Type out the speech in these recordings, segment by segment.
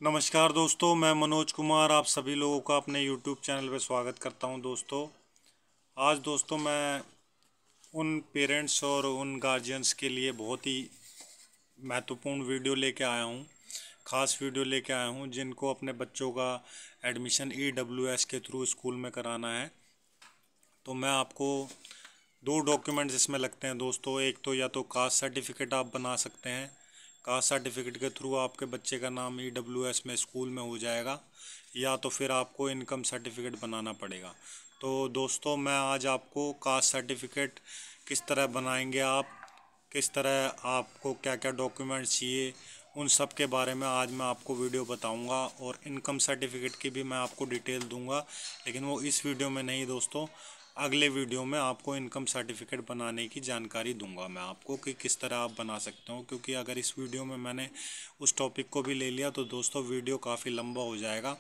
नमस्कार दोस्तों, मैं मनोज कुमार आप सभी लोगों का अपने YouTube चैनल पर स्वागत करता हूं। आज दोस्तों मैं उन पेरेंट्स और उन गार्जियंस के लिए बहुत ही महत्वपूर्ण वीडियो लेके आया हूं, ख़ास वीडियो लेके आया हूं जिनको अपने बच्चों का एडमिशन EWS के थ्रू स्कूल में कराना है। तो मैं आपको दो डॉक्यूमेंट्स इसमें लगते हैं दोस्तों। एक तो या तो कास्ट सर्टिफिकेट आप बना सकते हैं, कास्ट सर्टिफिकेट के थ्रू आपके बच्चे का नाम EWS में स्कूल में हो जाएगा, या तो फिर आपको इनकम सर्टिफिकेट बनाना पड़ेगा। तो दोस्तों मैं आज आपको कास्ट सर्टिफिकेट किस तरह बनाएंगे, आप किस तरह, आपको क्या क्या डॉक्यूमेंट्स चाहिए, उन सब के बारे में आज मैं आपको वीडियो बताऊंगा। और इनकम सर्टिफिकेट की भी मैं आपको डिटेल दूंगा, लेकिन वो इस वीडियो में नहीं दोस्तों, अगले वीडियो में आपको इनकम सर्टिफिकेट बनाने की जानकारी दूंगा मैं आपको कि किस तरह आप बना सकते हो। क्योंकि अगर इस वीडियो में मैंने उस टॉपिक को भी ले लिया तो दोस्तों वीडियो काफ़ी लंबा हो जाएगा।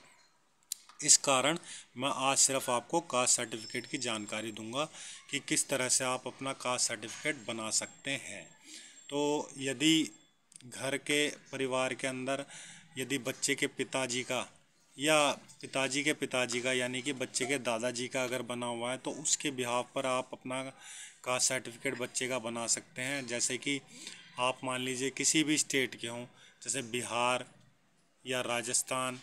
इस कारण मैं आज सिर्फ आपको कास्ट सर्टिफिकेट की जानकारी दूंगा कि किस तरह से आप अपना कास्ट सर्टिफिकेट बना सकते हैं। तो यदि घर के परिवार के अंदर यदि बच्चे के पिताजी का या पिताजी का यानी कि बच्चे के दादाजी का अगर बना हुआ है तो उसके बिहाफ पर आप अपना कास्ट सर्टिफिकेट बच्चे का बना सकते हैं। जैसे कि आप मान लीजिए किसी भी स्टेट के हों, जैसे बिहार या राजस्थान,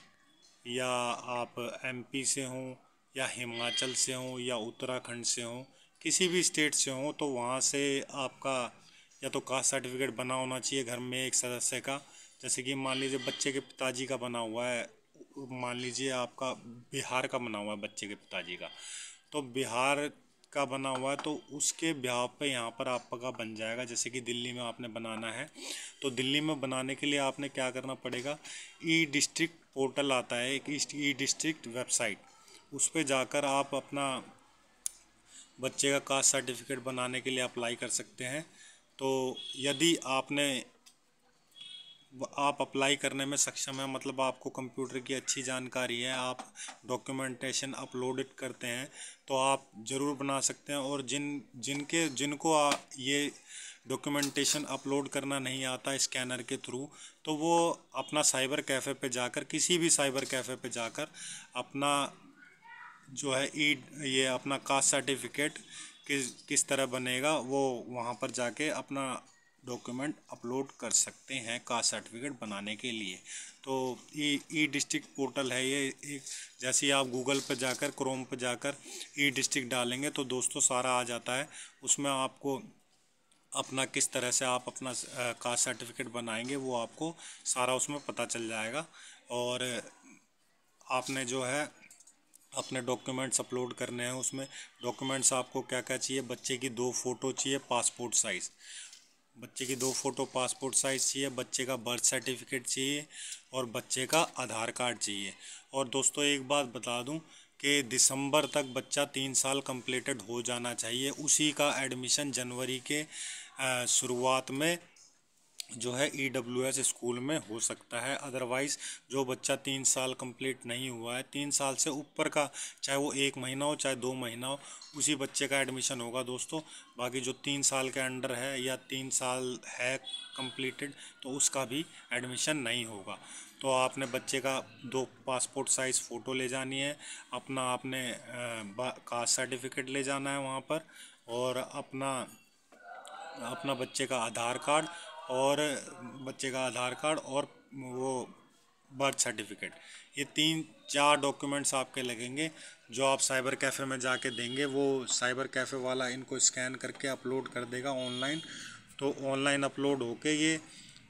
या आप MP से हों या हिमाचल से हों या उत्तराखंड से हों, किसी भी स्टेट से हों, तो वहाँ से आपका या तो कास्ट सर्टिफिकेट बना होना चाहिए घर में एक सदस्य का। जैसे कि मान लीजिए बच्चे के पिताजी का बना हुआ है, मान लीजिए आपका बिहार का बना हुआ है बच्चे के पिताजी का, तो बिहार का बना हुआ है तो उसके ब्याह पे यहाँ पर आपका बन जाएगा। जैसे कि दिल्ली में आपने बनाना है तो दिल्ली में बनाने के लिए आपने क्या करना पड़ेगा, E-डिस्ट्रिक्ट पोर्टल आता है, एक E-डिस्ट्रिक्ट वेबसाइट, उस पर जाकर आप अपना बच्चे का कास्ट सर्टिफिकेट बनाने के लिए अप्लाई कर सकते हैं। तो यदि आप अप्लाई करने में सक्षम है, मतलब आपको कंप्यूटर की अच्छी जानकारी है, आप डॉक्यूमेंटेशन अपलोड करते हैं, तो आप ज़रूर बना सकते हैं। और जिनको ये डॉक्यूमेंटेशन अपलोड करना नहीं आता स्कैनर के थ्रू, तो वो अपना साइबर कैफ़े पे जाकर, किसी भी साइबर कैफ़े पे जाकर अपना जो है ये अपना कास्ट सर्टिफिकेट किस तरह बनेगा वो वहाँ पर जाके अपना डॉक्यूमेंट अपलोड कर सकते हैं कास्ट सर्टिफिकेट बनाने के लिए। तो ई-डिस्ट्रिक्ट पोर्टल है ये एक, जैसे ही आप गूगल पर जाकर, क्रोम पर जाकर ई-डिस्ट्रिक्ट डालेंगे तो दोस्तों सारा आ जाता है। उसमें आपको अपना किस तरह से आप अपना कास्ट सर्टिफिकेट बनाएंगे वो आपको सारा उसमें पता चल जाएगा। और आपने जो है अपने डॉक्यूमेंट्स अपलोड करने हैं। उसमें डॉक्यूमेंट्स आपको क्या क्या चाहिए, बच्चे की 2 फ़ोटो चाहिए पासपोर्ट साइज़, बच्चे की 2 फ़ोटो पासपोर्ट साइज़ चाहिए, बच्चे का बर्थ सर्टिफिकेट चाहिए और बच्चे का आधार कार्ड चाहिए। और दोस्तों एक बात बता दूं कि दिसंबर तक बच्चा 3 साल कंप्लीटेड हो जाना चाहिए, उसी का एडमिशन जनवरी के शुरुआत में जो है EWS स्कूल में हो सकता है। अदरवाइज़ जो बच्चा 3 साल कंप्लीट नहीं हुआ है, 3 साल से ऊपर का, चाहे वो 1 महीना हो चाहे 2 महीना हो, उसी बच्चे का एडमिशन होगा दोस्तों। बाकी जो 3 साल के अंडर है या 3 साल है कंप्लीटेड, तो उसका भी एडमिशन नहीं होगा। तो आपने बच्चे का 2 पासपोर्ट साइज़ फ़ोटो ले जानी है, अपना आपने कास्ट सर्टिफिकेट ले जाना है वहाँ पर, और अपना अपना बच्चे का आधार कार्ड और वो बर्थ सर्टिफिकेट, ये 3-4 डॉक्यूमेंट्स आपके लगेंगे जो आप साइबर कैफ़े में जाके देंगे। वो साइबर कैफ़े वाला इनको स्कैन करके अपलोड कर देगा ऑनलाइन। तो ऑनलाइन अपलोड होके ये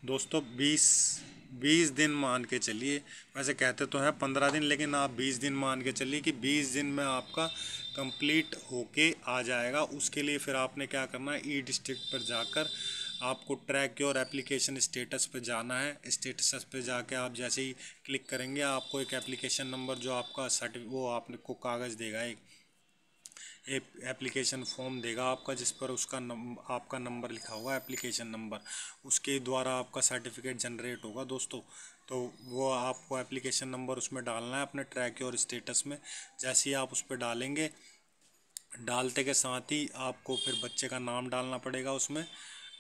दोस्तों 20 दिन मान के चलिए, वैसे कहते तो हैं 15 दिन, लेकिन आप 20 दिन मान के चलिए कि 20 दिन में आपका कंप्लीट होके आ जाएगा। उसके लिए फिर आपने क्या करना है, E-डिस्ट्रिक्ट पर जाकर आपको ट्रैक योर एप्लीकेशन स्टेटस पे जाना है। स्टेटस पे जाके आप जैसे ही क्लिक करेंगे आपको एक एप्लीकेशन नंबर जो आपका वो आपको कागज़ देगा, एक एप्लीकेशन फॉर्म देगा आपका, जिस पर आपका नंबर लिखा हुआ है, एप्लीकेशन नंबर, उसके द्वारा आपका सर्टिफिकेट जनरेट होगा दोस्तों। तो वो आपको एप्लीकेशन नंबर उसमें डालना है अपने ट्रैक योर स्टेटस में। जैसे ही आप उस पर डालेंगे, डालते के साथ ही आपको फिर बच्चे का नाम डालना पड़ेगा उसमें,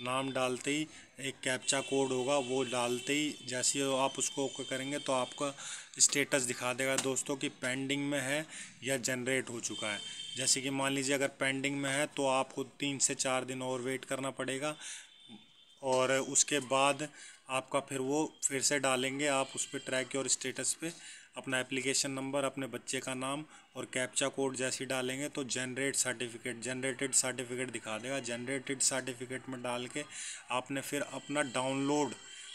नाम डालते ही एक कैप्चा कोड होगा, वो डालते ही जैसे ही आप उसको ओके करेंगे तो आपका स्टेटस दिखा देगा दोस्तों कि पेंडिंग में है या जनरेट हो चुका है। जैसे कि मान लीजिए अगर पेंडिंग में है तो आपको 3 से 4 दिन और वेट करना पड़ेगा, और उसके बाद आपका फिर वो फिर से डालेंगे आप उस पर ट्रैक योर स्टेटस पे अपना एप्लीकेशन नंबर, अपने बच्चे का नाम और कैप्चा कोड जैसे ही डालेंगे तो जनरेटेड सर्टिफिकेट दिखा देगा। जनरेटेड सर्टिफिकेट में डाल के आपने फिर अपना डाउनलोड,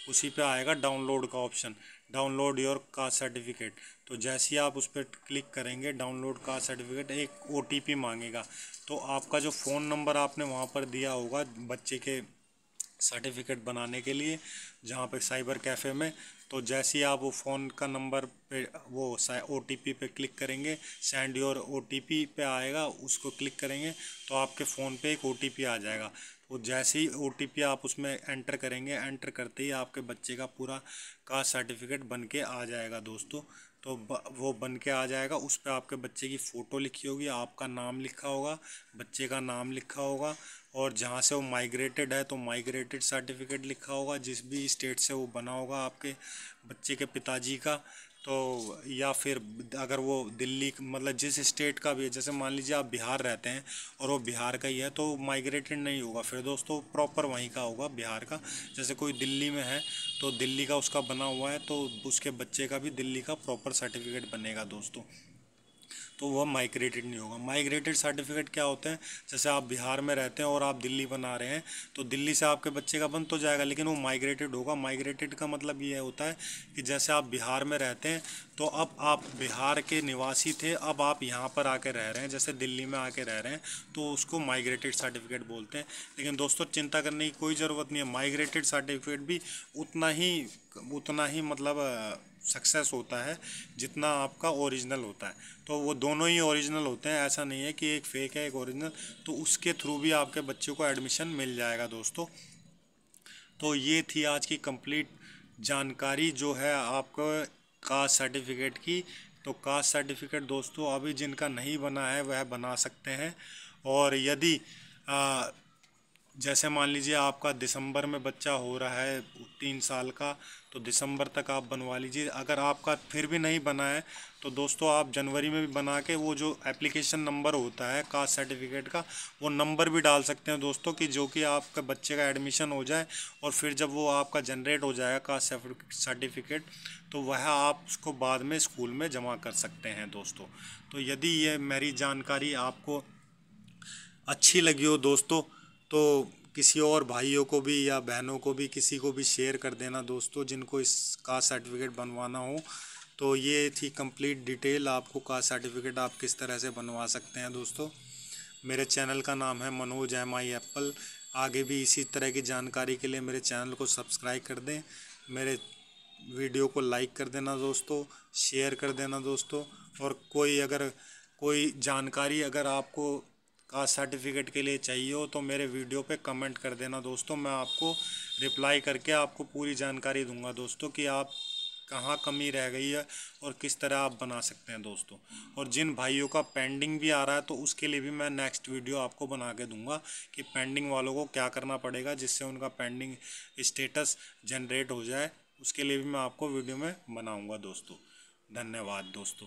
उसी पे आएगा डाउनलोड का option, download your caste certificate. तो जैसे ही आप उस पर क्लिक करेंगे डाउनलोड कास्ट सर्टिफिकेट, एक OTP मांगेगा। तो आपका जो फ़ोन नंबर आपने वहाँ पर दिया होगा बच्चे के सर्टिफिकेट बनाने के लिए जहाँ पे साइबर कैफ़े में, तो जैसे ही आप वो फ़ोन का नंबर पे वो OTP पे क्लिक करेंगे, सेंड योर OTP पे आएगा, उसको क्लिक करेंगे तो आपके फ़ोन पे एक OTP आ जाएगा। तो जैसे ही OTP आप उसमें एंटर करेंगे, एंटर करते ही आपके बच्चे का पूरा कास्ट सर्टिफिकेट बन के आ जाएगा दोस्तों। तो वो बन के आ जाएगा, उस पर आपके बच्चे की फ़ोटो लिखी होगी, आपका नाम लिखा होगा, बच्चे का नाम लिखा होगा, और जहाँ से वो माइग्रेटेड है तो माइग्रेटेड सर्टिफिकेट लिखा होगा, जिस भी स्टेट से वो बना होगा आपके बच्चे के पिताजी का। तो या फिर अगर वो दिल्ली मतलब जिस स्टेट का भी है, जैसे मान लीजिए आप बिहार रहते हैं और वो बिहार का ही है तो माइग्रेटेड नहीं होगा फिर दोस्तों, प्रॉपर वहीं का होगा बिहार का। जैसे कोई दिल्ली में है तो दिल्ली का उसका बना हुआ है तो उसके बच्चे का भी दिल्ली का प्रॉपर सर्टिफिकेट बनेगा दोस्तों, तो वह माइग्रेटेड नहीं होगा। माइग्रेटेड सर्टिफिकेट क्या होते हैं, जैसे आप बिहार में रहते हैं और आप दिल्ली बना रहे हैं तो दिल्ली से आपके बच्चे का बन तो जाएगा लेकिन वो माइग्रेटेड होगा। माइग्रेटेड का मतलब ये होता है कि जैसे आप बिहार में रहते हैं तो अब आप बिहार के निवासी थे, अब आप यहाँ पर आके रह रहे हैं, जैसे दिल्ली में आके रह रहे हैं तो उसको माइग्रेटेड सर्टिफिकेट बोलते हैं। लेकिन दोस्तों चिंता करने की कोई ज़रूरत नहीं है, माइग्रेटेड सर्टिफिकेट भी उतना ही मतलब सक्सेस होता है जितना आपका ओरिजिनल होता है। तो वो दोनों ही ओरिजिनल होते हैं, ऐसा नहीं है कि एक फ़ेक है एक ओरिजिनल। तो उसके थ्रू भी आपके बच्चों को एडमिशन मिल जाएगा दोस्तों। तो ये थी आज की कंप्लीट जानकारी जो है आपको कास्ट सर्टिफिकेट की। तो कास्ट सर्टिफिकेट दोस्तों अभी जिनका नहीं बना है वह बना सकते हैं, और यदि जैसे मान लीजिए आपका दिसंबर में बच्चा हो रहा है 3 साल का, तो दिसंबर तक आप बनवा लीजिए। अगर आपका फिर भी नहीं बना है तो दोस्तों आप जनवरी में भी बना के वो जो एप्लीकेशन नंबर होता है कास्ट सर्टिफिकेट का, वो नंबर भी डाल सकते हैं दोस्तों, कि जो कि आपके बच्चे का एडमिशन हो जाए और फिर जब वो आपका जनरेट हो जाएगा कास्ट सर्टिफिकेट तो वह आप उसको बाद में स्कूल में जमा कर सकते हैं दोस्तों। तो यदि ये मेरी जानकारी आपको अच्छी लगी हो दोस्तों तो किसी और भाइयों को भी या बहनों को भी किसी को भी शेयर कर देना दोस्तों, जिनको इस कास्ट सर्टिफिकेट बनवाना हो। तो ये थी कंप्लीट डिटेल, आपको कास्ट सर्टिफिकेट आप किस तरह से बनवा सकते हैं दोस्तों। मेरे चैनल का नाम है मनोज MI एप्पल। आगे भी इसी तरह की जानकारी के लिए मेरे चैनल को सब्सक्राइब कर दें, मेरे वीडियो को लाइक कर देना दोस्तों, शेयर कर देना दोस्तों। और कोई जानकारी अगर आपको कास्ट सर्टिफिकेट के लिए चाहिए हो तो मेरे वीडियो पे कमेंट कर देना दोस्तों, मैं आपको रिप्लाई करके आपको पूरी जानकारी दूंगा दोस्तों कि आप कहाँ कमी रह गई है और किस तरह आप बना सकते हैं दोस्तों। और जिन भाइयों का पेंडिंग भी आ रहा है तो उसके लिए भी मैं नेक्स्ट वीडियो आपको बना के दूंगा कि पेंडिंग वालों को क्या करना पड़ेगा जिससे उनका पेंडिंग स्टेटस जनरेट हो जाए, उसके लिए भी मैं आपको वीडियो में बनाऊँगा दोस्तों। धन्यवाद दोस्तों।